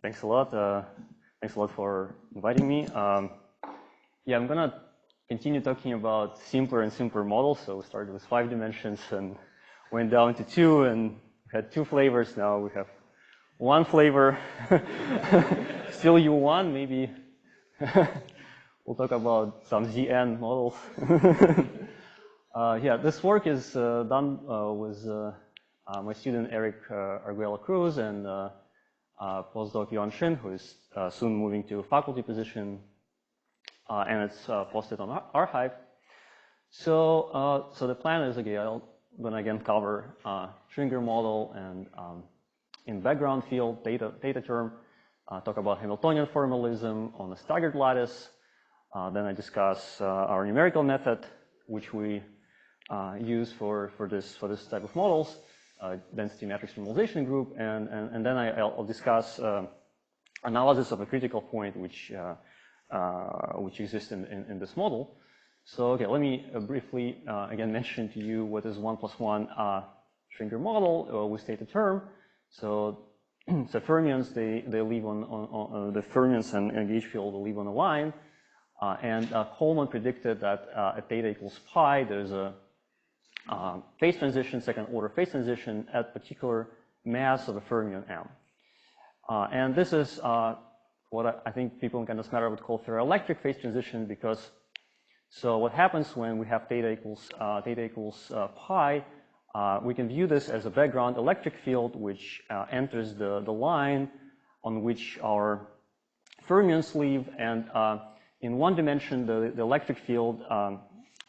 Thanks a lot. Thanks a lot for inviting me. Yeah, I'm gonna continue talking about simpler and simpler models. So we started with 5 dimensions and went down to 2, and we had 2 flavors. Now we have 1 flavor. Still U1, maybe. We'll talk about some ZN models. Yeah, this work is done with my student Eric Arguello-Cruz and postdoc Yuan Shin, who is soon moving to a faculty position, and it's posted on arXiv. So, so the plan is, okay, I'm gonna again cover Schwinger model and in background field data term, talk about Hamiltonian formalism on a staggered lattice. Then I discuss our numerical method, which we use for this type of models, density matrix normalization group, and then I'll discuss analysis of a critical point which exists in this model. So okay, let me briefly again mention to you what is 1 + 1 Schwinger model. We state a term. So the fermions they live on the fermions and gauge field will live on a line. And Coleman predicted that at theta equals pi, there's a phase transition, second order phase transition at particular mass of a fermion M. And this is what I think people in quantum matter would call ferroelectric phase transition, because so what happens when we have theta equals pi, we can view this as a background electric field which enters the line on which our fermions live, and in 1 dimension, the electric field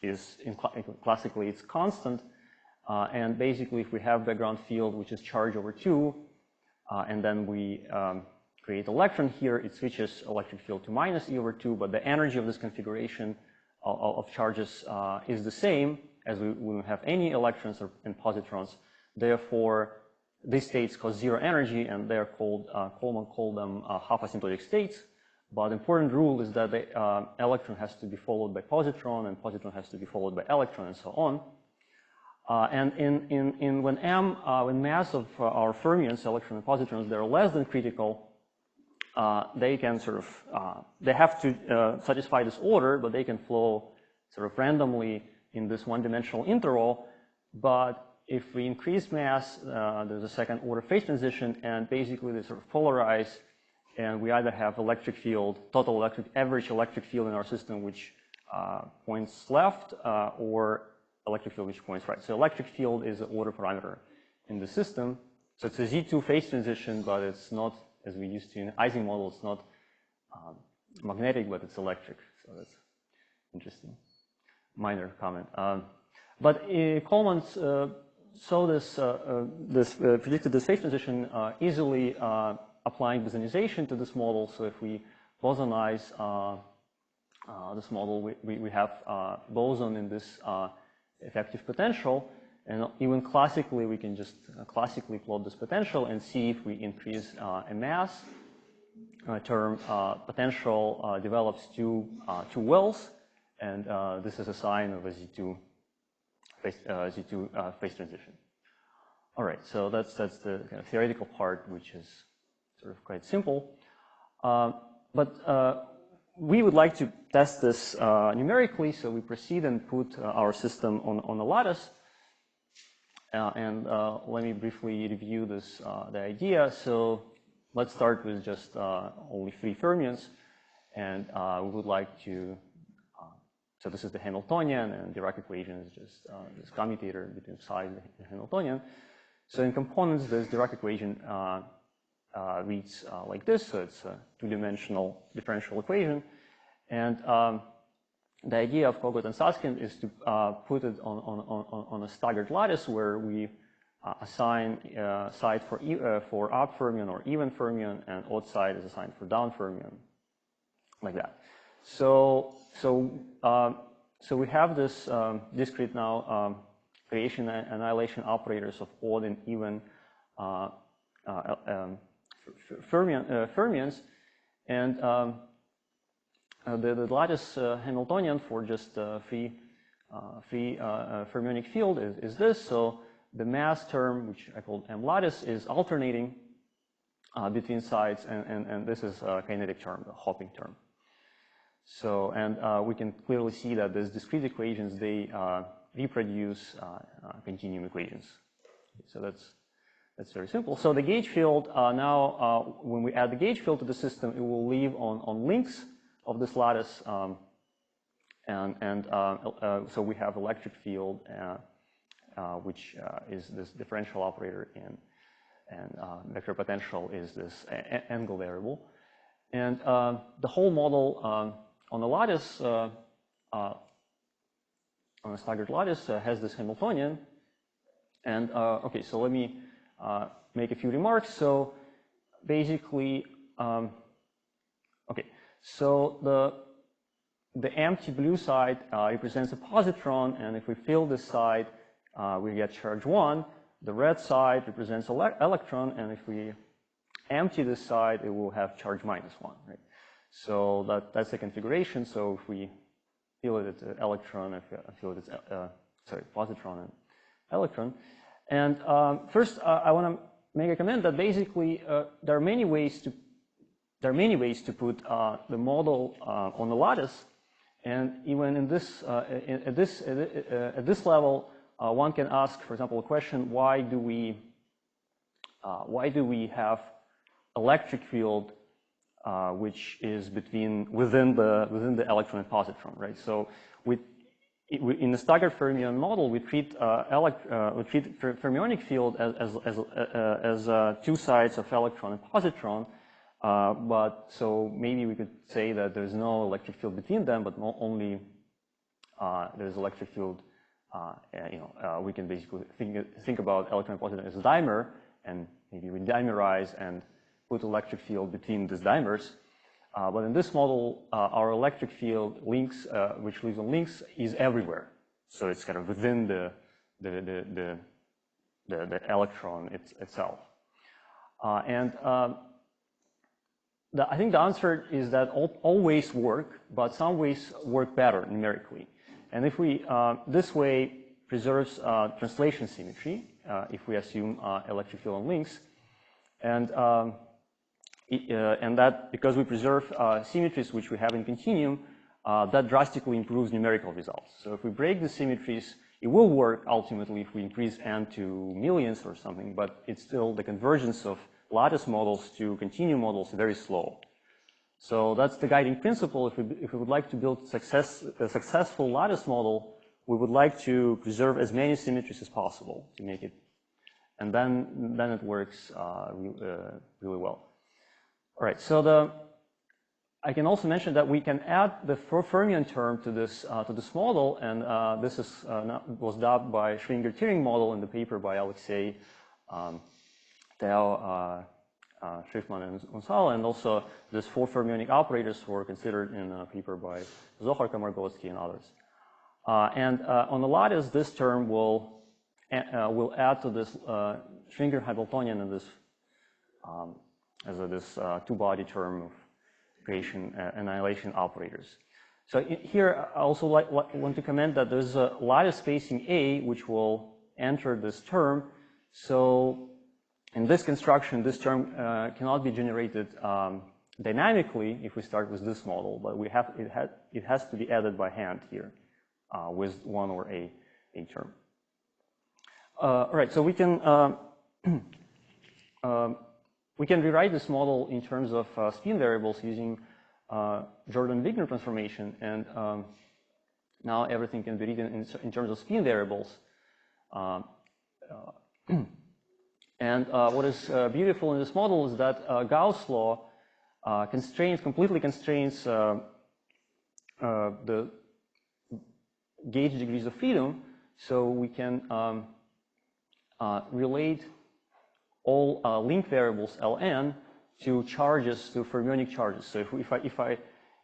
is, classically, it's constant. And basically, if we have background field, which is charge over 2, and then we create electron here, it switches electric field to minus E over 2, but the energy of this configuration of charges is the same as we wouldn't have any electrons and positrons. Therefore, these states cause 0 energy, and they're called, Coleman called them half asymptotic states. But the important rule is that the electron has to be followed by positron, and positron has to be followed by electron, and so on. And when mass of our fermions, electrons and positrons, they're less than critical, they can sort of they have to satisfy this order, but they can flow sort of randomly in this 1-dimensional interval. But if we increase mass, there's a second order phase transition, and basically they sort of polarize. And we either have electric field, total electric, average electric field in our system, which points left, or electric field which points right. So electric field is an order parameter in the system. So it's a Z2 phase transition, but it's not, as we used to in the Ising model, it's not magnetic, but it's electric. So that's interesting. Minor comment. But Coleman saw this, predicted this phase transition easily applying bosonization to this model. So if we bosonize this model, we have boson in this effective potential. And even classically, we can just classically plot this potential and see if we increase a mass term, potential develops 2 wells. And this is a sign of a Z2 phase transition. All right, so that's the kind of theoretical part, which is sort of quite simple. But we would like to test this numerically, so we proceed and put our system on a lattice. And let me briefly review this, the idea. So let's start with just only 3 fermions. And we would like to, so this is the Hamiltonian, and Dirac equation is just this commutator between psi and the Hamiltonian. So in components, this Dirac equation reads like this. So it's a 2-dimensional differential equation. And the idea of Kogut and Susskind is to put it on a staggered lattice where we assign side for odd fermion or even fermion, and odd side is assigned for down fermion, like that. So we have this discrete now creation and annihilation operators of odd and even fermions, and the lattice Hamiltonian for just free fermionic field is this. So the mass term, which I called M lattice, is alternating between sides, and this is a kinetic term, the hopping term. So, and we can clearly see that these discrete equations, they reproduce continuum equations. So that's very simple. So the gauge field, now when we add the gauge field to the system, it will live on links of this lattice, so we have electric field, which is this differential operator, and vector potential is this angle variable. And the whole model on the lattice, on a staggered lattice, has this Hamiltonian. And okay, so let me make a few remarks. So basically, okay, so the empty blue side represents a positron, and if we fill this side, we get charge 1. The red side represents an electron, and if we empty this side, it will have charge -1, right? So that's the configuration. So if we fill it as electron, if we fill it as positron and electron. And first, I want to make a comment that basically there are many ways to put the model on the lattice, and even in this at this level, one can ask, for example, a question: why do we have electric field which is within the electron and positron, right? So in the staggered fermion model, we treat fermionic field as two sides of electron and positron. But so maybe we could say that there's no electric field between them, but only there's electric field. We can basically think about electron and positron as a dimer, and maybe we dimerize and put electric field between these dimers. But in this model, our electric field links, which lives on links, is everywhere. So it's kind of within the electron itself. I think the answer is that all ways work, but some ways work better numerically. And if we, this way preserves translation symmetry, if we assume electric field on links. And that, because we preserve symmetries which we have in continuum, that drastically improves numerical results. So if we break the symmetries, it will work ultimately if we increase n to millions or something, but it's still the convergence of lattice models to continuum models very slow. So that's the guiding principle. If we would like to build a successful lattice model, we would like to preserve as many symmetries as possible to make it, and then it works really well. All right, so I can also mention that we can add the fermion term to this model, and this was dubbed by Schwinger-Turing model in the paper by Alexei, Tao, Schiffman, and Unsala, and also these 4 fermionic operators were considered in a paper by Zohar, Margolsky, and others. And on the lattice, this term will add to this Schwinger-Hamiltonian and this as this two-body term of creation annihilation operators. So here I also want to comment that there's a lattice spacing A which will enter this term. So in this construction, this term cannot be generated dynamically if we start with this model, but it has to be added by hand here with 1 or a term. All right, so we can rewrite this model in terms of spin variables using Jordan-Wigner transformation, and now everything can be written in terms of spin variables. And what is beautiful in this model is that Gauss' law completely constrains the gauge degrees of freedom, so we can relate all link variables Ln to charges, to fermionic charges. So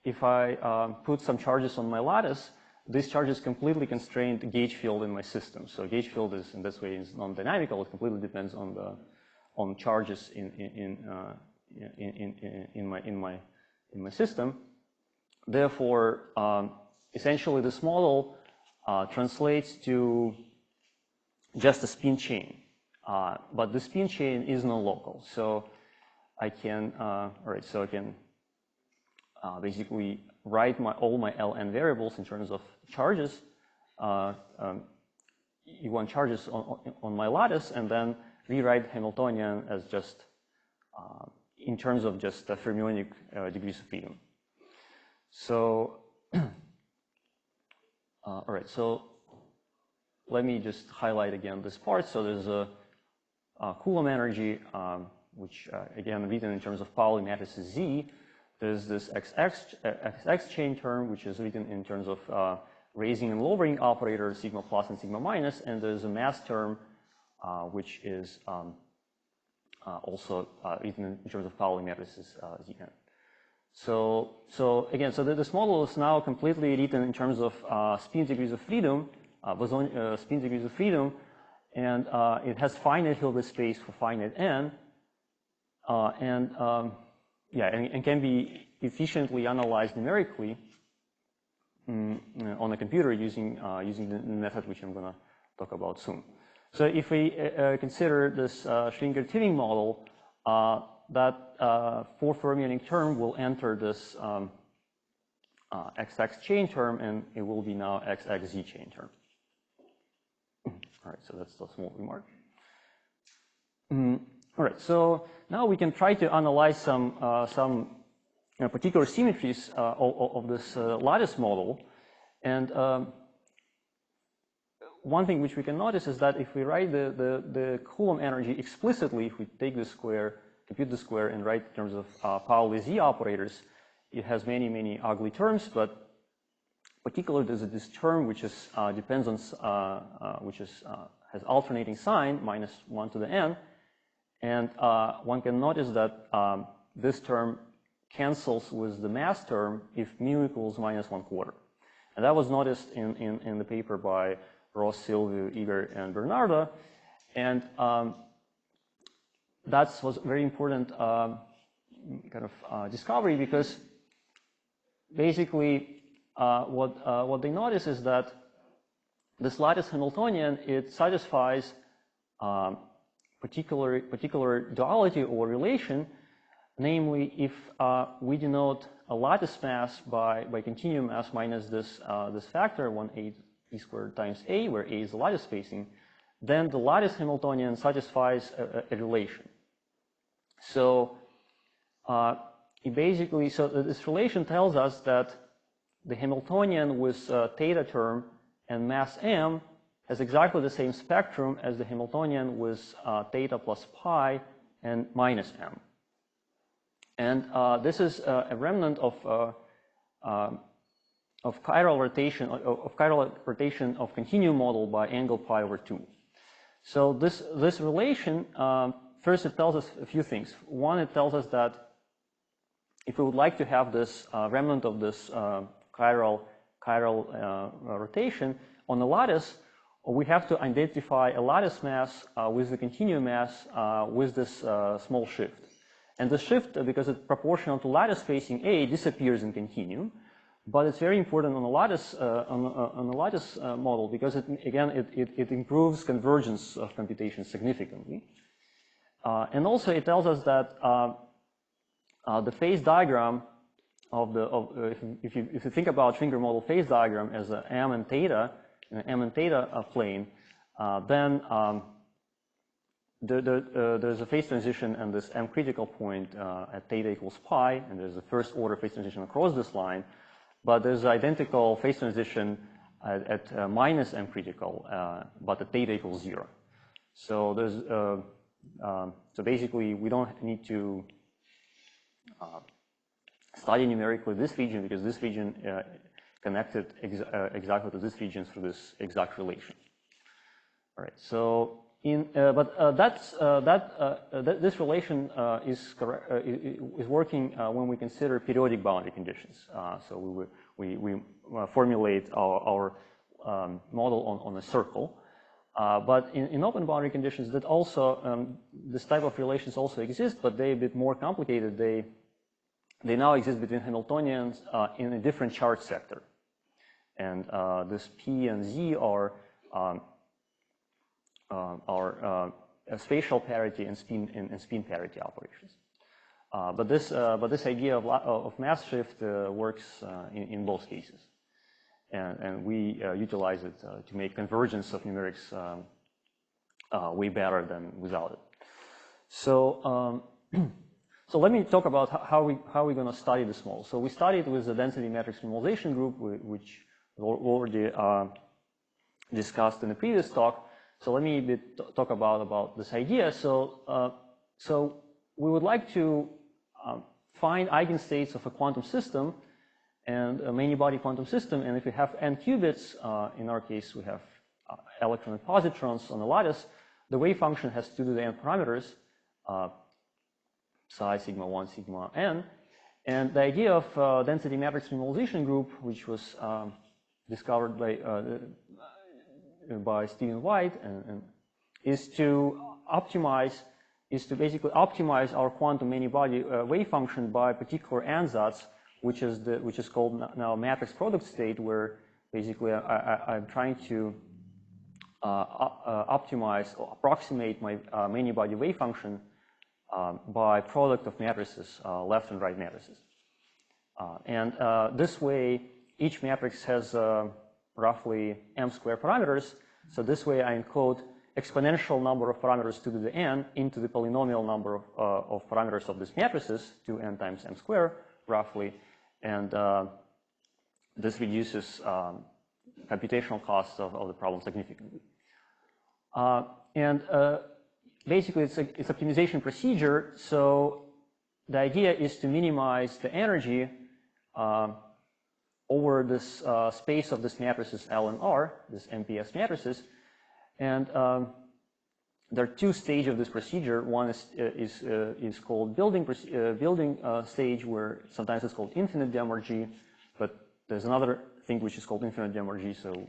if I put some charges on my lattice, these charges completely constrain the gauge field in my system. So gauge field is, in this way, is non-dynamical. It completely depends on charges in my system. Therefore, essentially, this model translates to just a spin chain. But the spin chain is non-local. So I can, all right, so I can basically write all my Ln variables in terms of charges, E1 charges on my lattice, and then rewrite Hamiltonian as just in terms of just the fermionic degrees of freedom. So, all right, so let me just highlight again this part. So there's a Coulomb energy, which again written in terms of Pauli matrices Z. There's this XX chain term, which is written in terms of raising and lowering operators, sigma plus and sigma minus, and there's a mass term, which is also written in terms of Pauli matrices Zn. So again, so this model is now completely written in terms of spin degrees of freedom, spin degrees of freedom, and it has finite Hilbert space for finite n, and can be efficiently analyzed numerically on a computer using the method which I'm going to talk about soon. So if we consider this Schwinger-Tewing model, that 4 fermionic term will enter this XX chain term, and it will be now XXZ chain term. All right, so that's a small remark. All right, so now we can try to analyze some particular symmetries of this lattice model. And one thing which we can notice is that if we write the Coulomb energy explicitly, if we take the square, compute the square, and write in terms of Pauli Z operators, it has many, many ugly terms, but particularly there's this term which is depends on has alternating sign, -1 to the n, and one can notice that this term cancels with the mass term if mu equals -1/4, and that was noticed in the paper by Ross, Silvio, Igor, and Bernardo, and that was very important kind of discovery, because basically what they notice is that this lattice Hamiltonian, it satisfies particular duality or relation, namely if we denote a lattice mass by continuum mass minus this factor 1/8 e squared times a, where a is the lattice spacing, then the lattice Hamiltonian satisfies a relation. So this relation tells us that the Hamiltonian with theta term and mass m has exactly the same spectrum as the Hamiltonian with theta plus pi and minus m. And this is a remnant of chiral rotation of continuum model by angle pi over 2. So this relation, first it tells us a few things. One, it tells us that if we would like to have this remnant of this chiral rotation on the lattice, we have to identify a lattice mass with the continuum mass with this small shift. And the shift, because it's proportional to lattice spacing A, disappears in continuum. But it's very important on the lattice model, because it improves convergence of computation significantly. And also it tells us that the phase diagram if you think about Schwinger model phase diagram as an m and theta in an m and theta plane, then there's a phase transition and this m critical point at theta equals pi, and there's a first order phase transition across this line. But there's identical phase transition at minus m critical, but at theta equals 0. So there's so basically we don't need to study numerically this region, because this region connected exactly to this region through this exact relation. All right. So this relation is working when we consider periodic boundary conditions. So we formulate our model on a circle. But in open boundary conditions, that also this type of relations also exist, but they're a bit more complicated. They now exist between Hamiltonians in a different charge sector, and this P and Z are spatial parity and spin parity operations. But this idea of mass shift works in both cases, and we utilize it to make convergence of numerics way better than without it. So so let me talk about how we're going to study this model. So we studied with the density matrix normalization group, which we already discussed in the previous talk. So let me talk about this idea. So so we would like to find eigenstates of a quantum system and a many-body quantum system. And if we have n qubits, in our case we have electron and positrons on the lattice, the wave function has 2 to the n parameters, psi, sigma 1, sigma n. And the idea of density matrix normalization group, which was discovered by Stephen White, is to basically optimize our quantum many-body wave function by a particular ansatz, which is called now matrix product state, where basically I'm trying to optimize or approximate my many-body wave function by product of matrices, left and right matrices. And this way, each matrix has roughly m² parameters. So this way I encode exponential number of parameters 2 to the n into the polynomial number of parameters of these matrices, 2n times m², roughly. And this reduces computational costs of the problem significantly. Basically, it's optimization procedure. So the idea is to minimize the energy over this space of these matrices L and R, this MPS matrices. And there are 2 stages of this procedure. One is called building stage, where sometimes it's called infinite DMRG, but there's another thing which is called infinite DMRG, so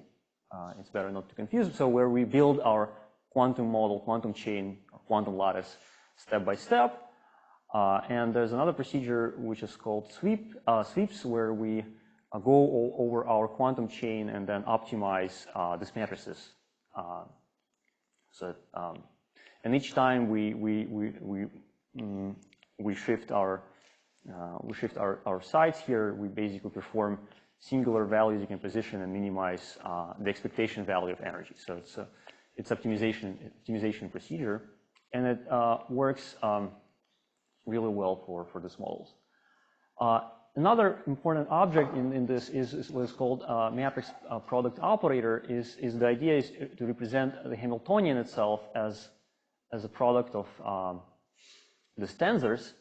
it's better not to confuse. So where we build our quantum model, quantum chain, or quantum lattice step by step. And there's another procedure which is called sweeps, where we go over our quantum chain and then optimize these matrices. And each time we shift our sites here, we basically perform singular value decomposition and minimize the expectation value of energy. So it's optimization procedure, and it works really well for these models. Another important object in this is what's called matrix product operator. Is the idea is to represent the Hamiltonian itself as a product of these tensors,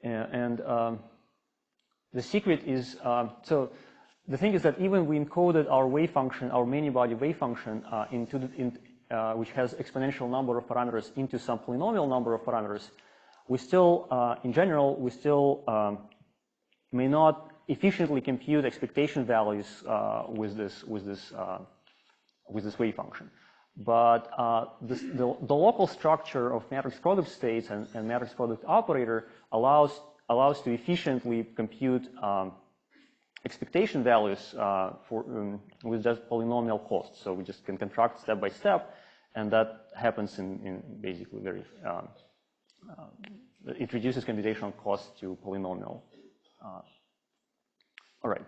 and the secret is so. The thing is that even we encoded our wave function, our many-body wave function, which has exponential number of parameters into some polynomial number of parameters, we still, in general, we still may not efficiently compute expectation values with this wave function. But the local structure of matrix product states and matrix product operator allows to efficiently compute expectation values with just polynomial costs. So we just can contract step by step, and that happens in basically very, it reduces computational costs to polynomial. All right.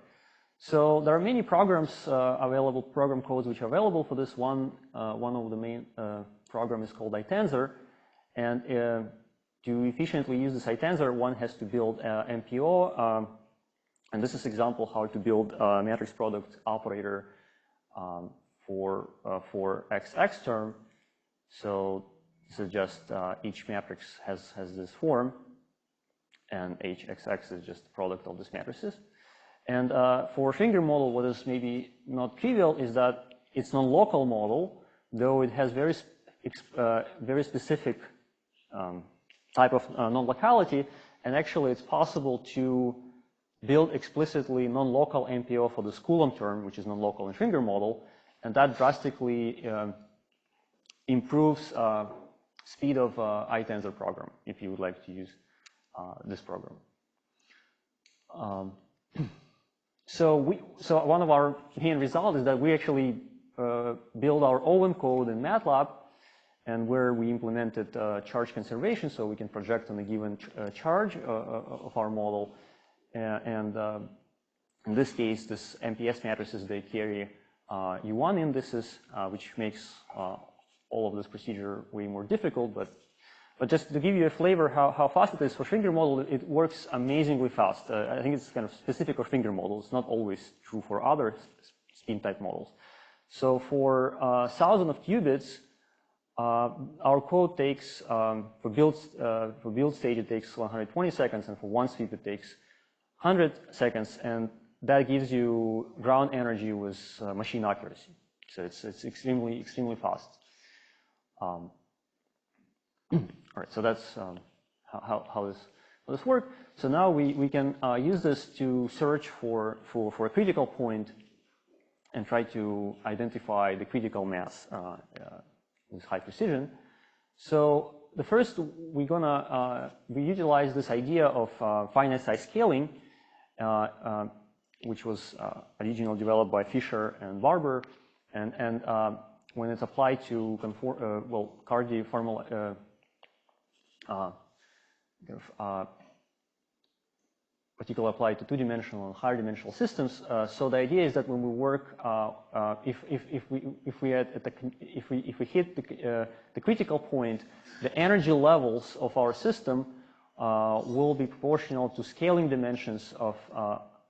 So there are many programs available, program codes which are available for this. One of the main program is called itensor, and to efficiently use this itensor, one has to build MPO. And this is example how to build a matrix product operator for XX term. So this is just each matrix has this form, and HXX is just the product of these matrices. And for finger model, what is maybe not trivial is that it's non-local model, though it has very specific type of non-locality, and actually it's possible to build explicitly non-local MPO for this Coulomb term, which is non-local in finger model, and that drastically improves speed of itensor program if you would like to use this program. So one of our main results is that we actually build our own code in MATLAB, and where we implemented charge conservation, so we can project on a given charge of our model. And in this case, this MPS matrices, they carry U1 indices, which makes all of this procedure way more difficult. But just to give you a flavor how fast it is for finger model, it works amazingly fast. I think it's kind of specific for finger models. It's not always true for other spin type models. So for 1,000 of qubits, our code takes for build stage it takes 120 seconds, and for one sweep it takes 100 seconds, and that gives you ground energy with machine accuracy. So it's extremely fast. All right, so that's how this works. So now we can use this to search for a critical point and try to identify the critical mass with high precision. So the first we utilize this idea of finite size scaling, which was originally developed by Fisher and Barber, and when it's applied to Cardi formula, particularly applied to two-dimensional and higher dimensional systems. So the idea is that when we work, if we hit the critical point, the energy levels of our system will be proportional to scaling dimensions of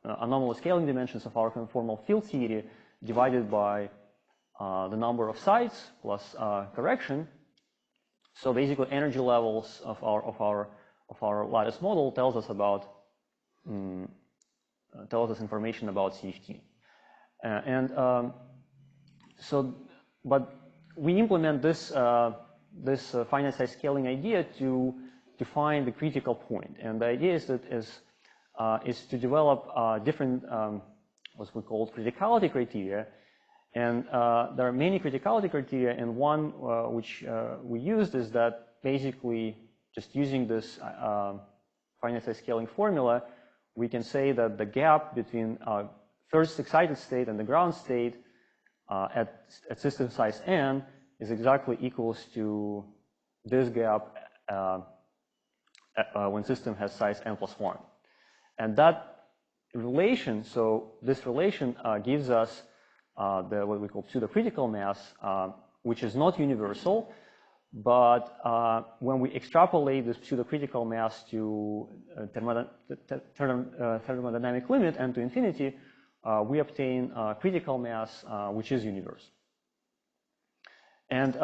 anomalous scaling dimensions of our conformal field theory divided by the number of sites plus correction. So basically, energy levels of our lattice model tells us information about CFT. But we implement this finite size scaling idea to find the critical point. And the idea is to develop different what we call criticality criteria. And there are many criticality criteria, and one which we used is that basically just using this finite size scaling formula, we can say that the gap between first excited state and the ground state at system size n is exactly equals to this gap when system has size n plus 1. And that relation, so this relation gives us what we call pseudo-critical mass, which is not universal, but when we extrapolate this pseudo-critical mass to thermodynamic limit and to infinity, we obtain critical mass which is universal. And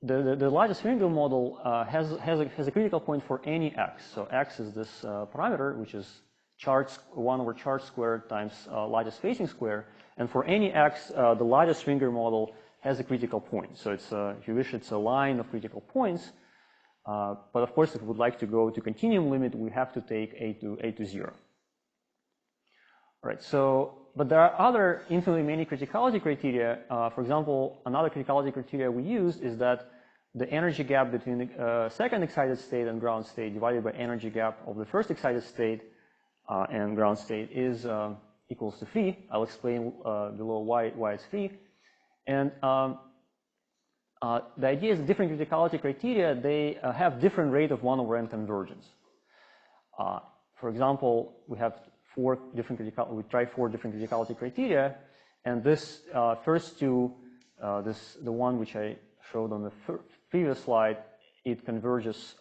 the lattice finger model has a critical point for any x. So x is this parameter, which is 1 over charge squared times lattice spacing square. And for any x, the lattice finger model has a critical point. So it's, if you wish, it's a line of critical points. But of course, if we would like to go to continuum limit, we have to take a to 0. All right. So, but there are other infinitely many criticality criteria. For example, another criticality criteria we used is that the energy gap between the second excited state and ground state divided by energy gap of the first excited state and ground state is equals to phi. I'll explain below why it's phi. And the idea is different criticality criteria, they have different rate of 1 over n convergence. For example, we have we try 4 different criticality criteria, and this first two, the one which I showed on the previous slide, it converges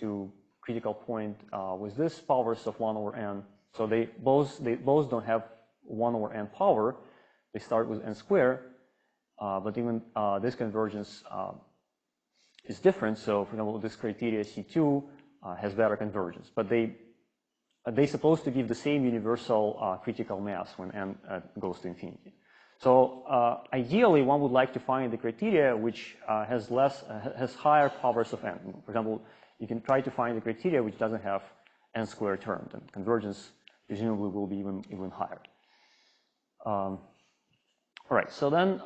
to critical point with this powers of 1 over n. So they both don't have 1 over n power. They start with n squared, but even this convergence is different. So, for example, this criteria C2 has better convergence, but they're supposed to give the same universal critical mass when n goes to infinity. So ideally, one would like to find the criteria which has higher powers of n. For example, you can try to find the criteria which doesn't have n squared termed, and convergence presumably will be even higher. All right, so then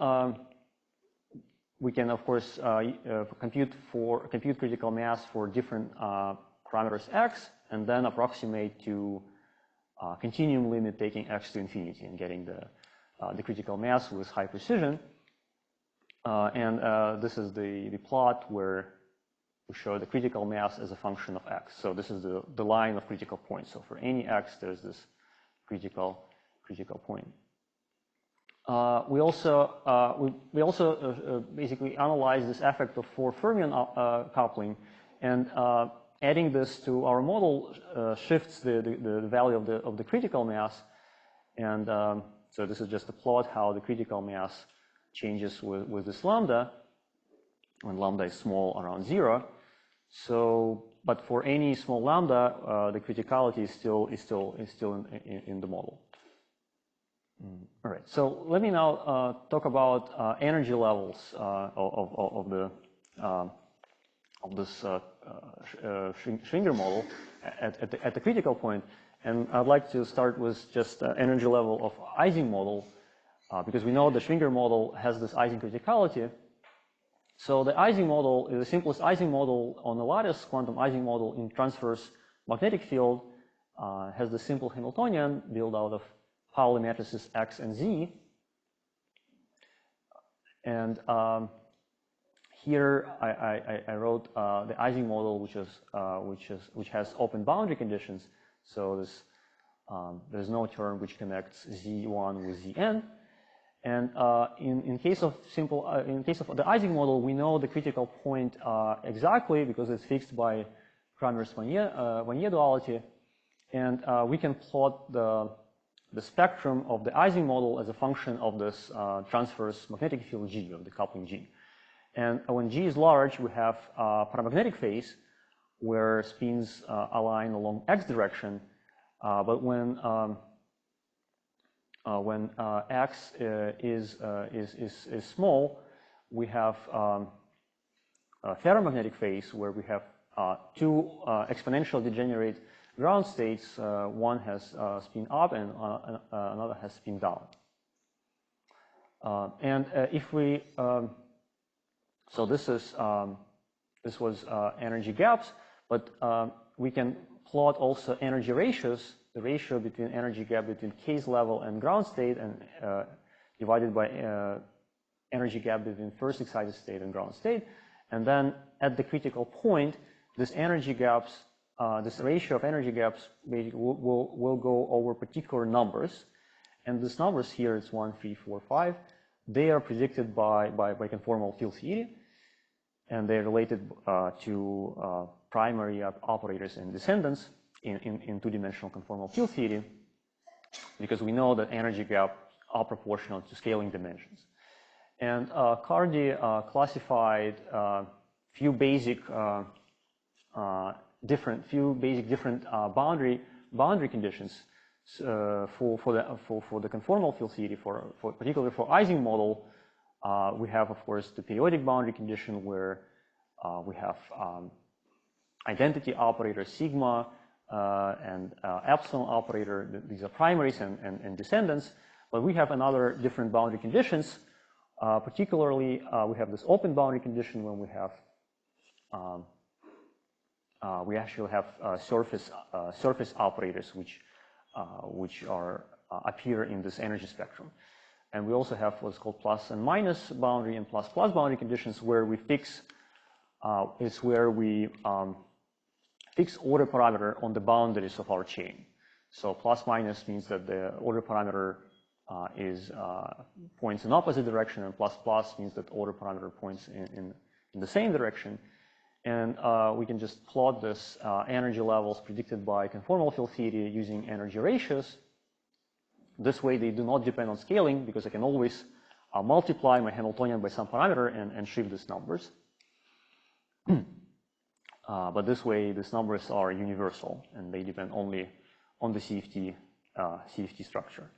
we can, of course, compute critical mass for different parameters x, and then approximate to continuum limit taking x to infinity and getting the critical mass with high precision. This is the plot where we show the critical mass as a function of x. So this is the line of critical point. So for any x, there's this critical point. We also basically analyze this effect of four fermion coupling, and adding this to our model shifts the value of the critical mass. And so this is just a plot how the critical mass changes with this lambda when lambda is small, around 0. So, but for any small lambda, the criticality is still in the model. All right. So let me now talk about energy levels of this Schwinger model at the critical point. And I'd like to start with just the energy level of Ising model, because we know the Schwinger model has this Ising criticality. So the Ising model is the simplest Ising model on the lattice quantum Ising model in transverse magnetic field, has the simple Hamiltonian built out of Pauli matrices X and Z. And here I wrote the Ising model, which has open boundary conditions. So this, there's no term which connects Z1 with Zn. And in case of the Ising model, we know the critical point exactly because it's fixed by Kramers-Wannier duality, and we can plot the spectrum of the Ising model as a function of this transverse magnetic field G, of the coupling G. And when G is large, we have paramagnetic phase where spins align along x direction, but when x is small, we have a ferromagnetic phase where we have two exponential degenerate ground states. One has spin up and another has spin down. If we so this was energy gaps, but we can plot also energy ratios, the ratio between energy gap between case level and ground state, and divided by energy gap between first excited state and ground state. And then at the critical point, this energy gaps, this ratio of energy gaps basically will go over particular numbers. And these numbers here, it's 1, 3, 4, 5. They are predicted by conformal field theory, and they're related to primary operators and descendants in two-dimensional conformal field theory, because we know that energy gaps are proportional to scaling dimensions. And Cardy classified few basic different boundary conditions for the conformal field theory, particularly for Ising model. We have, of course, the periodic boundary condition where we have identity operator sigma and epsilon operator. These are primaries and descendants. But we have another different boundary conditions. Particularly, we have this open boundary condition when we have we actually have surface operators which appear in this energy spectrum. And we also have what's called plus and minus boundary and plus boundary conditions, where we fix fix order parameter on the boundaries of our chain. So plus minus means that the order parameter points in opposite direction, and plus means that order parameter points in the same direction. And we can just plot this energy levels predicted by conformal field theory using energy ratios. This way, they do not depend on scaling, because I can always multiply my Hamiltonian by some parameter and shift these numbers. But this way, these numbers are universal, and they depend only on the CFT structure.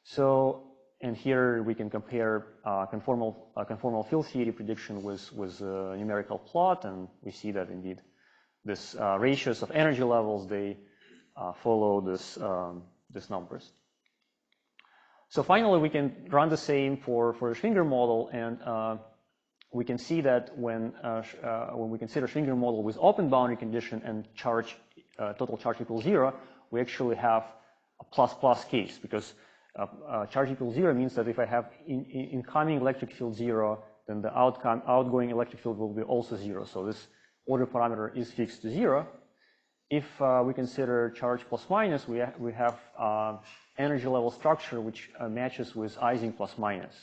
So, and here we can compare conformal field theory prediction with a numerical plot, and we see that indeed this ratios of energy levels, they follow these numbers. So finally, we can run the same for the Schwinger model, and we can see that when we consider Schwinger model with open boundary condition and total charge equals 0, we actually have a plus case, because charge equals 0 means that if I have incoming electric field 0, then the outgoing electric field will be also 0. So this order parameter is fixed to 0. If we consider charge plus minus, we have energy level structure which matches with Ising plus minus.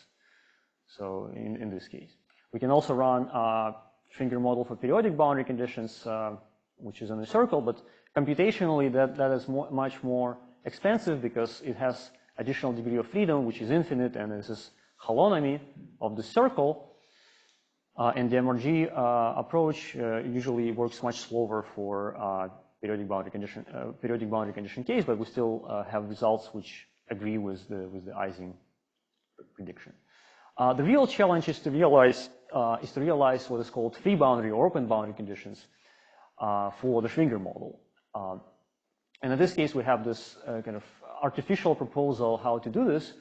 So in this case, we can also run Schwinger model for periodic boundary conditions, which is in a circle, but computationally that is much more expensive because it has additional degree of freedom, which is infinite, and this is holonomy of the circle. And the MRG approach usually works much slower for periodic boundary condition case, but we still have results which agree with the Ising prediction. The real challenge is to realize what is called free boundary or open boundary conditions for the Schwinger model. And in this case, we have this kind of artificial proposal how to do this,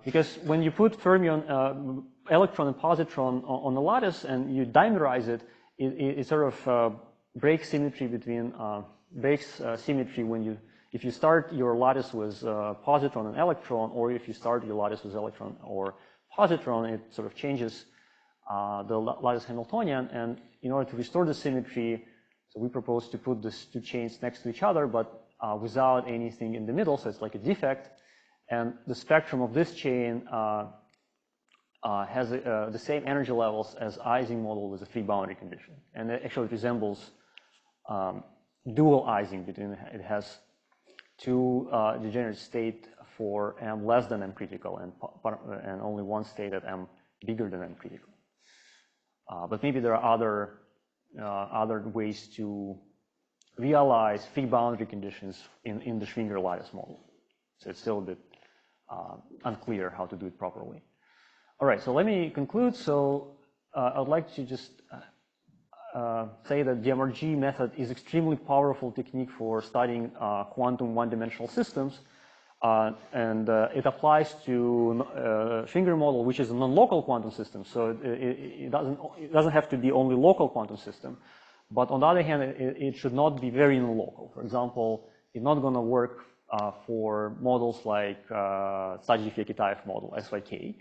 because when you put fermion electron and positron on the lattice and you dimerize it, it sort of breaks symmetry between symmetry when if you start your lattice with positron and electron, or if you start your lattice with electron or positron, it sort of changes the lattice Hamiltonian. And in order to restore the symmetry, so we propose to put these two chains next to each other, but without anything in the middle, so it's like a defect. And the spectrum of this chain has the same energy levels as Ising model with a free boundary condition. And it actually resembles dual Ising between it has two degenerate state for m less than m critical and only one state at m bigger than m critical. But maybe there are other ways to realize free boundary conditions in the Schwinger lattice model. So it's still a bit unclear how to do it properly. All right, so let me conclude. So I'd like to just say that the MRG method is extremely powerful technique for studying quantum one-dimensional systems. And it applies to Schwinger model, which is a non-local quantum system. So it doesn't have to be only local quantum system. But on the other hand, it should not be very non-local. For example, it's not going to work for models like Stadji-Kitaev model, SYK,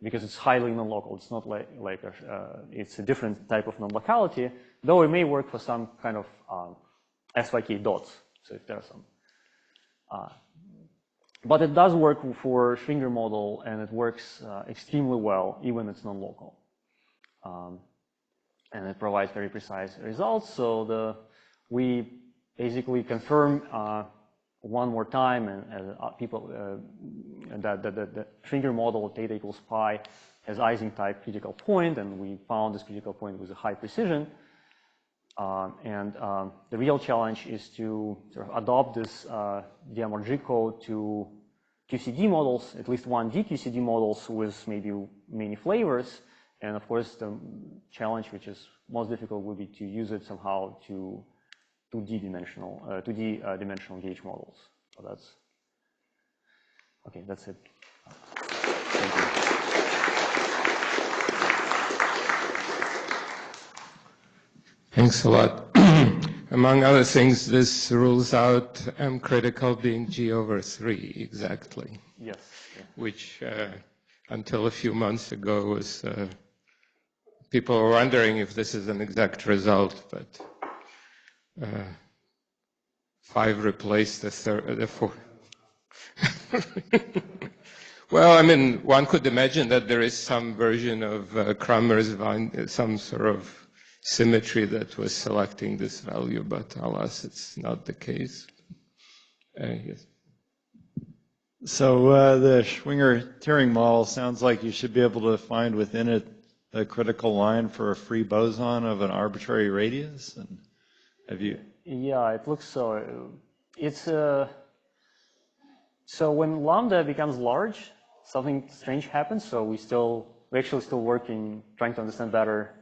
because it's highly non-local. It's not like it's a different type of non-locality, though it may work for some kind of SYK dots. So if there are some. But it does work for Schwinger model, and it works extremely well, even it's non-local. And it provides very precise results. So we basically confirm one more time, and that the Schwinger model theta equals pi has Ising type critical point, and we found this critical point with a high precision. The real challenge is to sort of adopt this DMRG code to QCD models, at least 1D QCD models with maybe many flavors. And of course, the challenge, which is most difficult, would be to use it somehow to 2D dimensional gauge models. So that's it. Thank you. Thanks a lot. Among other things, this rules out M critical being G over 3 exactly. Yes. Yeah. Which until a few months ago was people were wondering if this is an exact result, but 5 replaced the 4. Well, I mean, one could imagine that there is some version of Kramer's some sort of symmetry that was selecting this value, but alas, it's not the case. Yes. So the Schwinger-Turing model sounds like you should be able to find within it a critical line for a free boson of an arbitrary radius. And have you? Yeah, it looks so. It's so when lambda becomes large, something strange happens. So we're actually still working, trying to understand better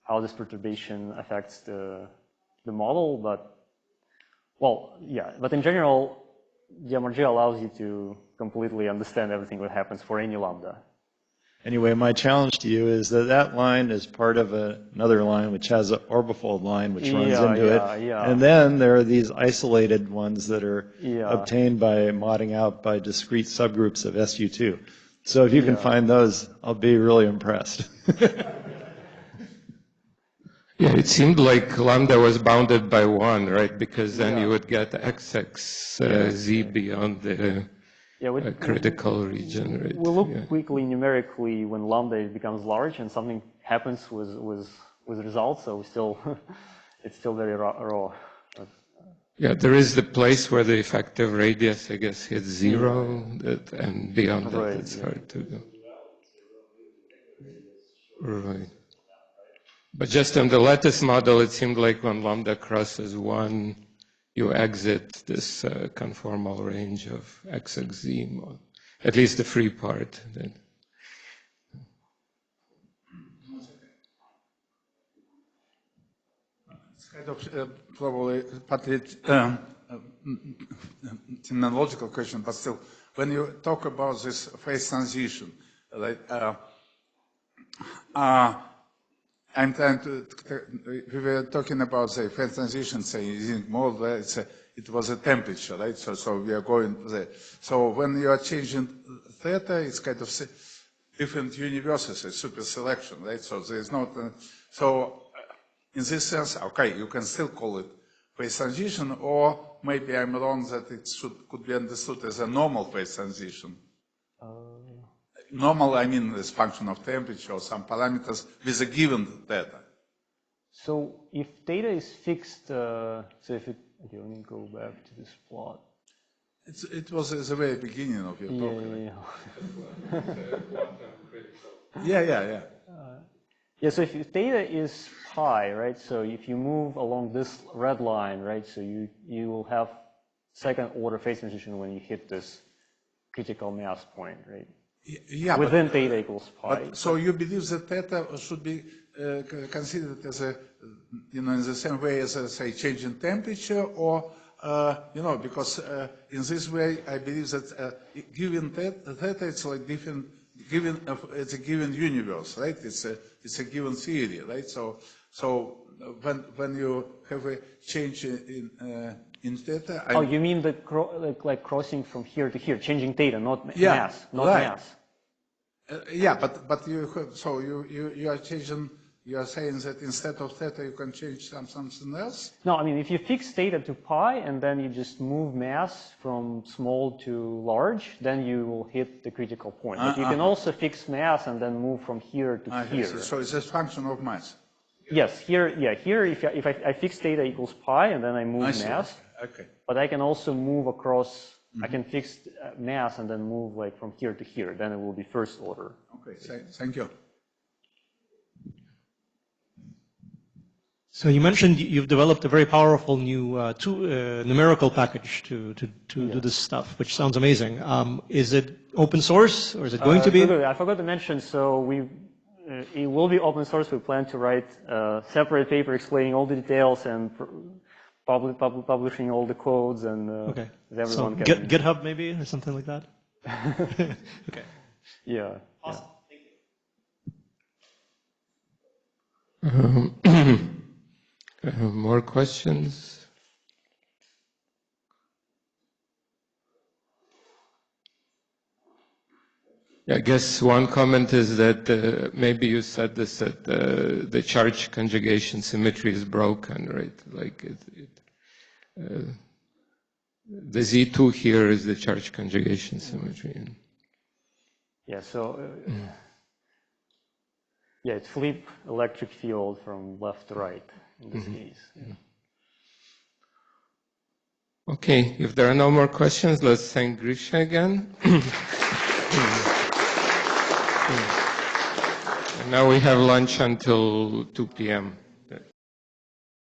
how this perturbation affects the model. But well, yeah. But in general, DMRG allows you to completely understand everything that happens for any lambda. Anyway, my challenge to you is that line is part of another line which has an orbifold line which runs into it. Yeah. And then there are these isolated ones that are obtained by modding out by discrete subgroups of SU2. So if you can find those, I'll be really impressed. Yeah, it seemed like lambda was bounded by 1, right? Because then you would get xx z beyond the critical region, right? We'll look quickly numerically when lambda becomes large and something happens with results, so still it's still very raw. Yeah, there is the place where the effective radius, I guess, hits 0, and beyond that it's hard to do. Right. But just on the lattice model, it seemed like when lambda crosses 1, you exit this conformal range of xxz, at least the free part. It's kind of probably partly terminological question, but still, when you talk about this phase transition, like, I'm trying to, we were talking about the phase transition, say, using more, it was a temperature, right? So we are going there. So when you are changing theta, it's kind of different universes, a super selection, right? So there's not, in this sense, okay, you can still call it phase transition, or maybe I'm wrong that it could be understood as a normal phase transition. Normal, I mean, this function of temperature or some parameters with a given theta. So if theta is fixed, so if it, okay, let me go back to this plot. It was at the very beginning of your talk. Yeah. Yeah, so if theta is pi, right, so if you move along this red line, right, so you will have second order phase transition when you hit this critical mass point, right? Yeah, within theta equals pi. But, so you believe that theta should be considered as a, in the same way as, say, change in temperature, or, because in this way, I believe that given theta, it's like different, it's a given universe, right? It's a given theory, right? So when you have a change in theta. You mean the like crossing from here to here, changing theta, not mass, not mass. But you have, so you are changing. You are saying that instead of theta, you can change something else? No, I mean, if you fix theta to pi and then you just move mass from small to large, then you will hit the critical point. But you can also fix mass and then move from here to here. So it's a function of mass. Yes, here, if I fix theta equals pi and then I move mass, okay. But I can also move across, I can fix mass and then move like from here to here, then it will be first order. Okay, thank you. So you mentioned you've developed a very powerful new numerical package to do this stuff, which sounds amazing. Is it open source, or is it going to be? I forgot to mention, so it will be open source. We plan to write a separate paper explaining all the details and publishing all the codes, and everyone can. GitHub maybe, or something like that? Okay. Yeah. Awesome. Thank you. More questions? I guess one comment is that maybe you said this, that the charge conjugation symmetry is broken, right? Like the Z2 here is the charge conjugation symmetry. Yeah, so it's flip electric field from left to right in this case. Yeah. Okay, if there are no more questions, let's thank Grisha again. And now we have lunch until 2 p.m.